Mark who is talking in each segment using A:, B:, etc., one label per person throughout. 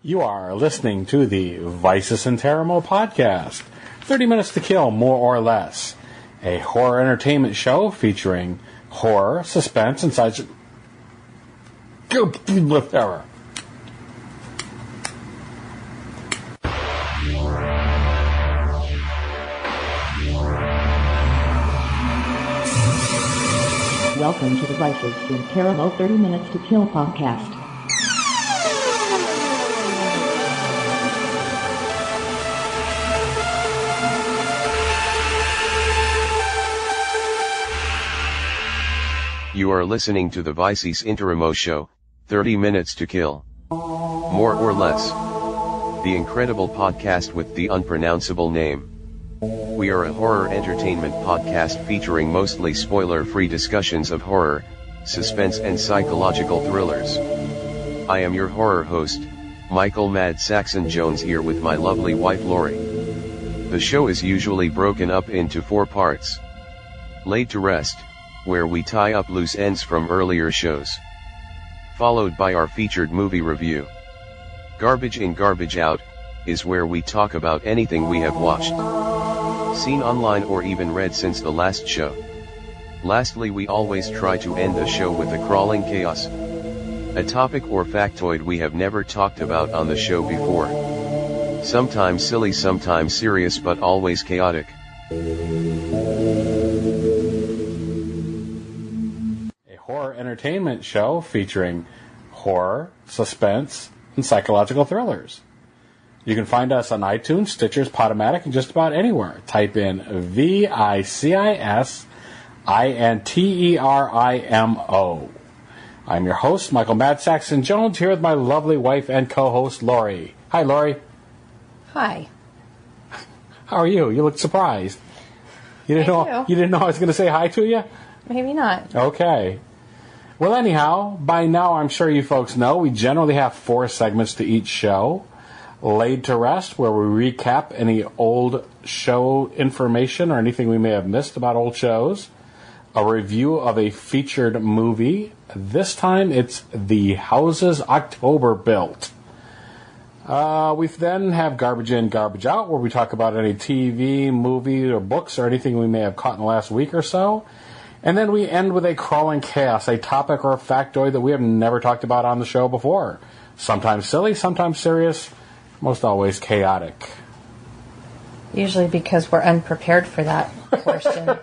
A: You are listening to the Vicis and Interimo podcast, 30 Minutes to Kill, More or Less, a horror entertainment show featuring horror, suspense, and science. Whatever.
B: Welcome to the Vicis and Interimo 30 Minutes to Kill podcast.
C: You are listening to the Vicis Interimo show, 30 Minutes to Kill. More or Less. The incredible podcast with the unpronounceable name. We are a horror entertainment podcast featuring mostly spoiler-free discussions of horror, suspense and psychological thrillers. I am your horror host, Michael Mad Saxon Jones, here with my lovely wife Lori. The show is usually broken up into 4 parts. Laid to Rest, where we tie up loose ends from earlier shows. Followed by our featured movie review. Garbage in Garbage Out, is where we talk about anything we have watched, seen online or even read since the last show. Lastly, we always try to end the show with a crawling chaos. A topic or factoid we have never talked about on the show before. Sometimes silly, sometimes serious, but always chaotic.
A: Horror entertainment show featuring horror, suspense, and psychological thrillers. You can find us on iTunes, Stitchers, Podomatic, and just about anywhere. Type in VICISINTERIMO. I'm your host, Michael Mad Saxon Jones, here with my lovely wife and co-host, Lori. Hi, Lori.
D: Hi.
A: How are you? You look surprised. You didn't know I was going to say hi to you?
D: Maybe not.
A: Okay. Well, anyhow, by now I'm sure you folks know we generally have 4 segments to each show. Laid to Rest, where we recap any old show information or anything we may have missed about old shows. A review of a featured movie. This time it's The Houses October Built. We then have Garbage In, Garbage Out, where we talk about any TV, movie, or books or anything we may have caught in the last week or so. And then we end with a crawling chaos, a topic or a factoid that we have never talked about on the show before. Sometimes silly, sometimes serious, most always chaotic.
D: Usually because we're unprepared for that portion.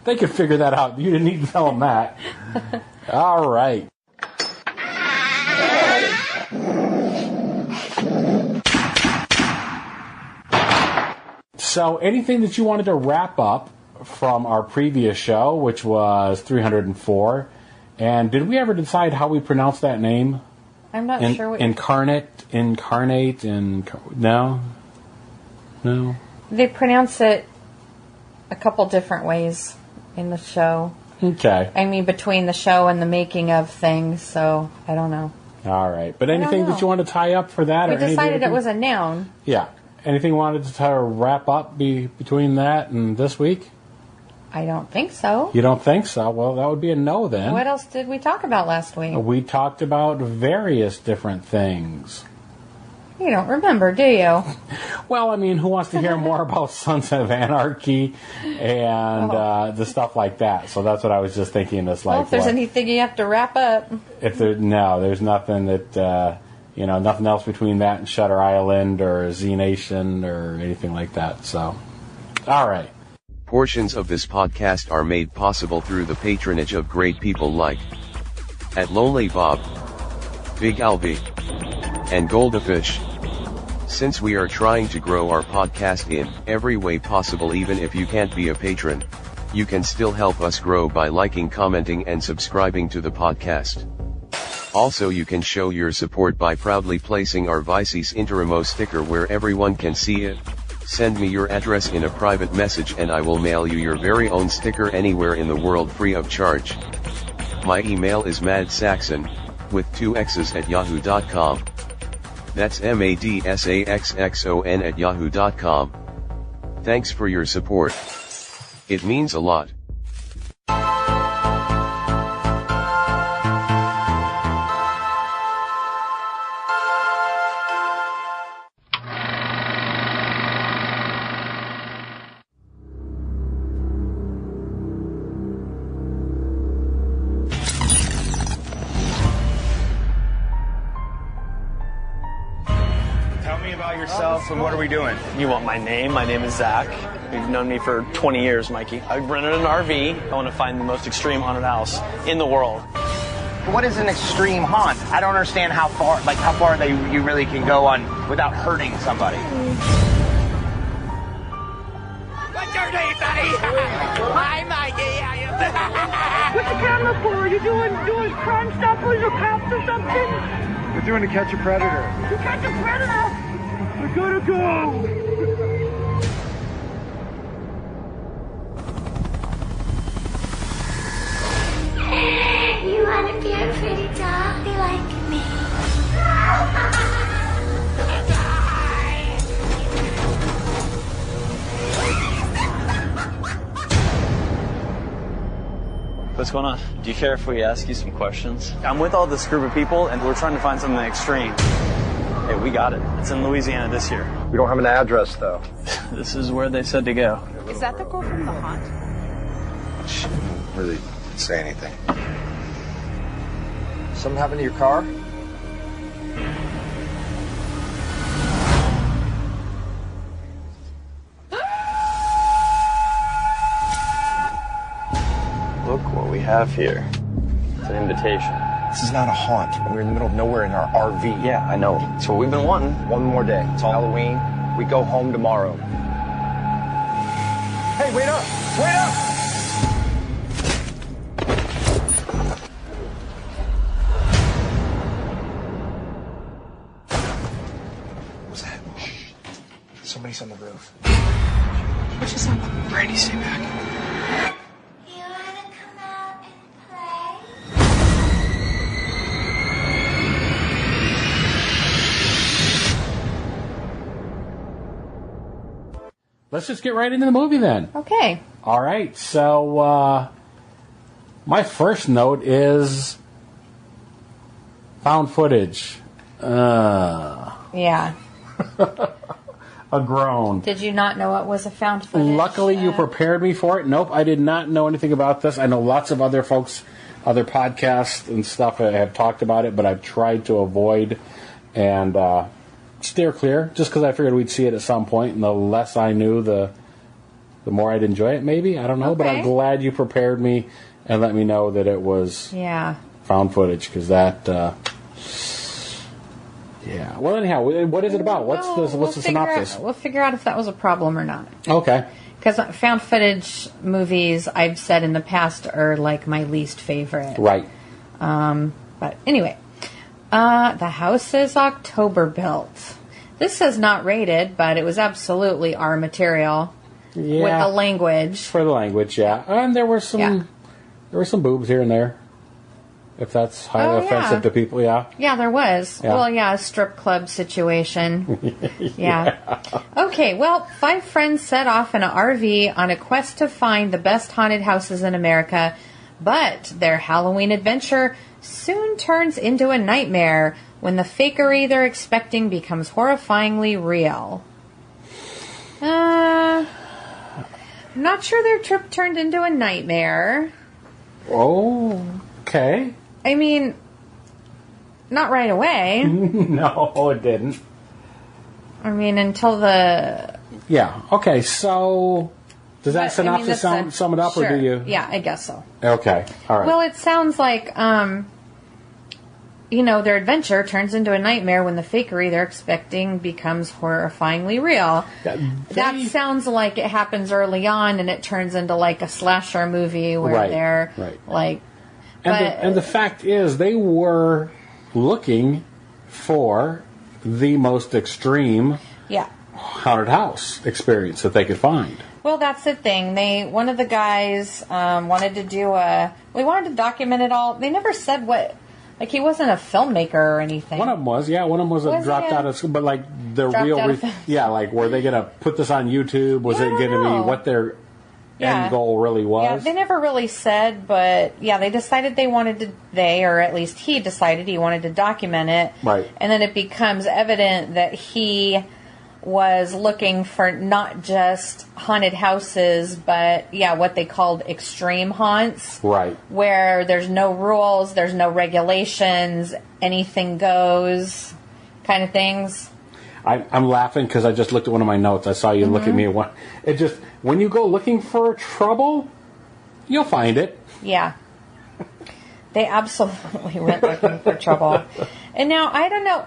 A: They could figure that out. You didn't need to tell them that. All right. So anything that you wanted to wrap up from our previous show, which was 304, and did we ever decide how we pronounce that name?
D: I'm not sure what...
A: Incarnate, no?
D: They pronounce it a couple different ways in the show.
A: Okay.
D: I mean, between the show and the making of things, so I don't know.
A: All right. But anything that you want to tie up for that?
D: We decided it was a noun.
A: Yeah. Anything you wanted to try to wrap up between that and this week?
D: I don't think so.
A: You don't think so? Well, that would be a no then.
D: What else did we talk about last week?
A: We talked about various different things.
D: You don't remember, do you?
A: Well, I mean, who wants to hear more about Sons of Anarchy and the stuff like that? So that's what I was just thinking. It's like,
D: well, if there's anything you have to wrap up.
A: There's nothing that, nothing else between that and Shutter Island or Z Nation or anything like that. So, all right.
C: Portions of this podcast are made possible through the patronage of great people like At Lonely Bob, Big Albie, and Goldafish. Since we are trying to grow our podcast in every way possible, even if you can't be a patron, you can still help us grow by liking, commenting, and subscribing to the podcast. Also, you can show your support by proudly placing our Vicis Interimo sticker where everyone can see it. Send me your address in a private message and I will mail you your very own sticker anywhere in the world free of charge. My email is madsaxon, with 2 X's at yahoo.com. That's MADSAXXON at yahoo.com. Thanks for your support. It means a lot.
E: me about yourself and what are we doing?
F: You want my name? My name is Zach. You've known me for 20 years, Mikey. I rented an RV. I want to find the most extreme haunted house in the world.
E: What is an extreme haunt? I don't understand how far you really can go on without hurting somebody. What's your name, buddy? Hi, Mikey.
G: What's the camera for? Are you doing crime stuff or your cops or something?
H: We're doing to catch a predator.
G: To catch a predator?
H: We're gonna go!
I: You wanna be a pretty dog like me?
F: What's going on? Do you care if we ask you some questions? I'm with all this group of people, and we're trying to find something extreme. Hey, we got it. It's in Louisiana this year.
H: We don't have an address, though.
F: This is where they said to go.
J: Is that the girl from the haunt?
H: She didn't really say anything. Something happened to your car?
F: Look what we have here. It's an invitation.
H: This is not a haunt. We're in the middle of nowhere in our RV.
F: Yeah, I know. It's what we've been wanting.
H: One more day. It's Halloween. We go home tomorrow. Hey, wait up! Wait up! What's that? Shh. Somebody's on the roof.
J: What just happened?
H: Brandy, stay back.
I: You wanna come out and play?
A: Let's just get right into the movie then.
D: Okay.
A: All right. So, my first note is found footage.
D: Yeah.
A: A groan.
D: Did you not know it was a found footage?
A: Luckily, you prepared me for it. Nope, I did not know anything about this. I know lots of other folks, other podcasts and stuff have talked about it, but I've tried to avoid and steer clear, just because I figured we'd see it at some point, and the less I knew, the more I'd enjoy it, maybe. I don't know, but I'm glad you prepared me and let me know that it was found footage, because that... Yeah. Well, anyhow, what is it about? What's the synopsis?
D: We'll figure out if that was a problem or not.
A: Okay.
D: Because found footage movies, I've said in the past, are like my least favorite.
A: Right.
D: But anyway, the house is October built. This is not rated, but it was absolutely our material.
A: Yeah.
D: With the language.
A: For the language, yeah. And there were some boobs here and there. If that's highly offensive to people, yeah.
D: Yeah, there was.
A: Yeah.
D: Well, a strip club situation. Yeah. Okay, well, 5 friends set off in an RV on a quest to find the best haunted houses in America, but their Halloween adventure soon turns into a nightmare when the fakery they're expecting becomes horrifyingly real. I'm not sure their trip turned into a nightmare.
A: Oh, okay.
D: I mean, not right away.
A: No, it didn't.
D: I mean, until the...
A: Yeah, okay, so... Does that synopsis sum it up,
D: sure.
A: or do you...
D: Yeah, I guess so.
A: Okay, all right.
D: Well, it sounds like, their adventure turns into a nightmare when the fakery they're expecting becomes horrifyingly real. That sounds like it happens early on, and it turns into, like, a slasher movie where they're, like...
A: And the fact is, they were looking for the most extreme haunted house experience that they could find.
D: Well, that's the thing. One of the guys wanted to document it all. They never said what. Like, he wasn't a filmmaker or anything.
A: One of them was, yeah. One of them was dropped out of school, but like the real, like, were they going to put this on YouTube? Was it going to be what their end goal really was?
D: Yeah, they never really said, but they decided he decided he wanted to document it.
A: Right.
D: And then it becomes evident that he was looking for not just haunted houses, but what they called extreme haunts.
A: Right.
D: Where there's no rules, there's no regulations, anything goes kind of things.
A: I'm laughing because I just looked at one of my notes. I saw you look at me. It just, when you go looking for trouble, you'll find it.
D: Yeah. They absolutely went looking for trouble. And now, I don't know.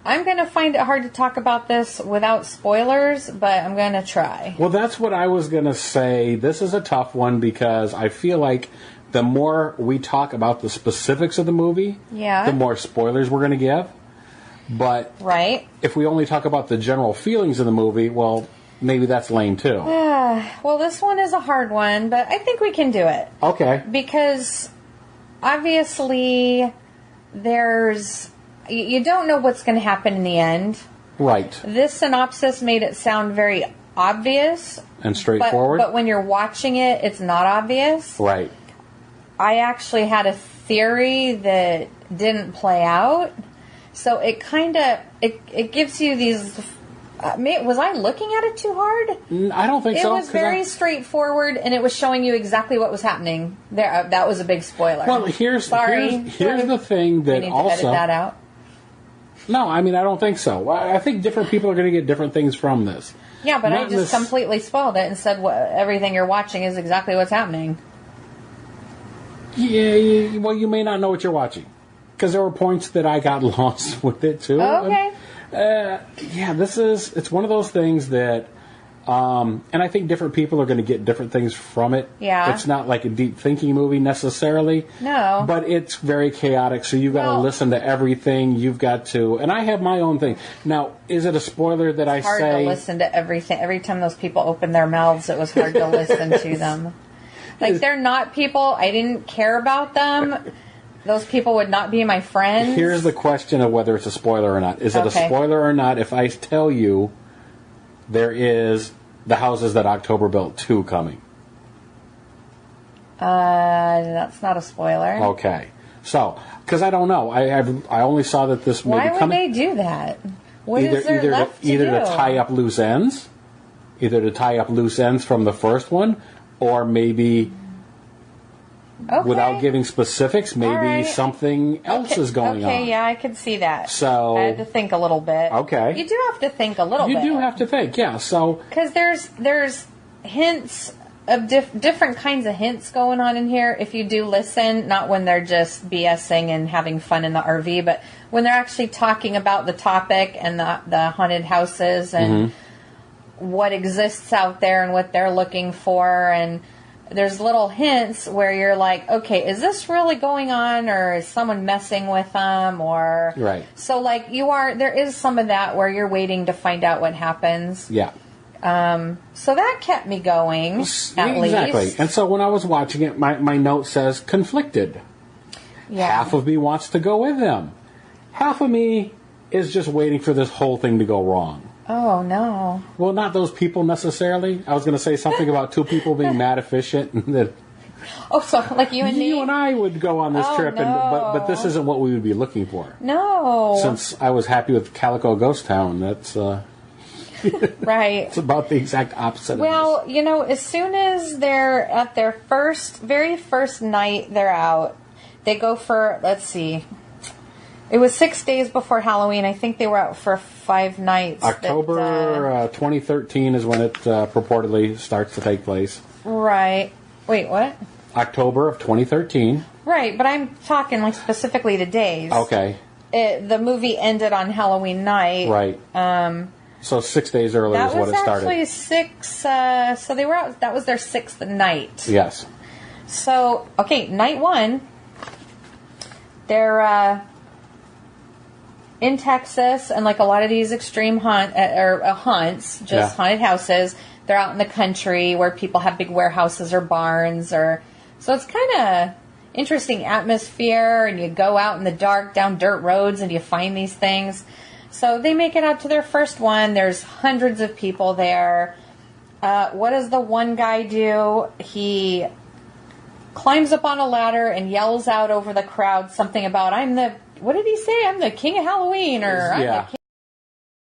D: I'm going to find it hard to talk about this without spoilers, but I'm going to try.
A: Well, that's what I was going to say. This is a tough one because I feel like the more we talk about the specifics of the movie, the more spoilers we're going to give. But if we only talk about the general feelings of the movie, well, maybe that's lame too.
D: Well, this one is a hard one, but I think we can do it.
A: Okay.
D: Because obviously you don't know what's going to happen in the end.
A: Right.
D: This synopsis made it sound very obvious.
A: And straightforward.
D: But when you're watching it, it's not obvious.
A: Right.
D: I actually had a theory that didn't play out. So it kind of, it gives you these... was I looking at it too hard?
A: I don't think so.
D: It was very straightforward, and it was showing you exactly what was happening. There, that was a big spoiler.
A: Well, here's the thing that
D: we need
A: also...
D: to edit that out.
A: No, I mean, I don't think so. I think different people are going to get different things from this.
D: Yeah, but I just completely spoiled it and said everything you're watching is exactly what's happening.
A: Yeah, well, you may not know what you're watching. Because there were points that I got lost with it, too.
D: Okay.
A: It's one of those things that, and I think different people are going to get different things from it.
D: Yeah.
A: It's not like a deep thinking movie necessarily.
D: No.
A: But it's very chaotic, so you've got to listen to everything. You've got to, and I have my own thing. Now, is it a spoiler that I say?
D: It's hard to listen to everything. Every time those people opened their mouths, it was hard to listen to them. Like, they're not people, I didn't care about them. Those people would not be my friends.
A: Here's the question of whether it's a spoiler or not. Is it a spoiler or not if I tell you there is The Houses That October Built 2 coming?
D: That's not a spoiler.
A: Okay. So, because I don't know. I only saw that this movie coming.
D: Why would they do that? What is there left to do?
A: Either to tie up loose ends. Either to tie up loose ends from the first one, or maybe...
D: Okay.
A: Without giving specifics, maybe something else is going on.
D: Okay, yeah, I could see that.
A: So
D: I had to think a little bit.
A: Okay.
D: You do have to think a little bit.
A: You do have to think, yeah. So
D: because there's hints of different kinds of hints going on in here. If you do listen, not when they're just BSing and having fun in the RV, but when they're actually talking about the topic and the haunted houses and what exists out there and what they're looking for, and there's little hints where you're like, okay, is this really going on, or is someone messing with them, or so like there is some of that where you're waiting to find out what happens.
A: Yeah.
D: So that kept me going, at least.
A: And so when I was watching it, my note says conflicted. Yeah. Half of me wants to go with them. Half of me is just waiting for this whole thing to go wrong.
D: Oh, no.
A: Well, not those people necessarily. I was going to say something about two people being mad efficient.
D: So like you and me?
A: You and I would go on this trip, but this isn't what we would be looking for.
D: No.
A: Since I was happy with Calico Ghost Town, that's...
D: right.
A: It's about the exact opposite
D: of this. As soon as they're at their very first night they're out, they go for, let's see... It was 6 days before Halloween. I think they were out for 5 nights.
A: October 2013 is when it purportedly starts to take place.
D: Right. Wait, what?
A: October of 2013.
D: Right, but I'm talking like specifically the days.
A: Okay.
D: The movie ended on Halloween night.
A: Right. So 6 days earlier is what it started.
D: That was actually 6. So they were out. That was their 6th night.
A: Yes.
D: So night 1. They're in Texas, and like a lot of these extreme hunts, haunted houses, they're out in the country where people have big warehouses or barns, so it's kind of interesting atmosphere, and you go out in the dark down dirt roads and you find these things. So they make it out to their first one. There's hundreds of people there. What does the one guy do? He climbs up on a ladder and yells out over the crowd something about, what did he say? I'm the king of Halloween, or I'm the king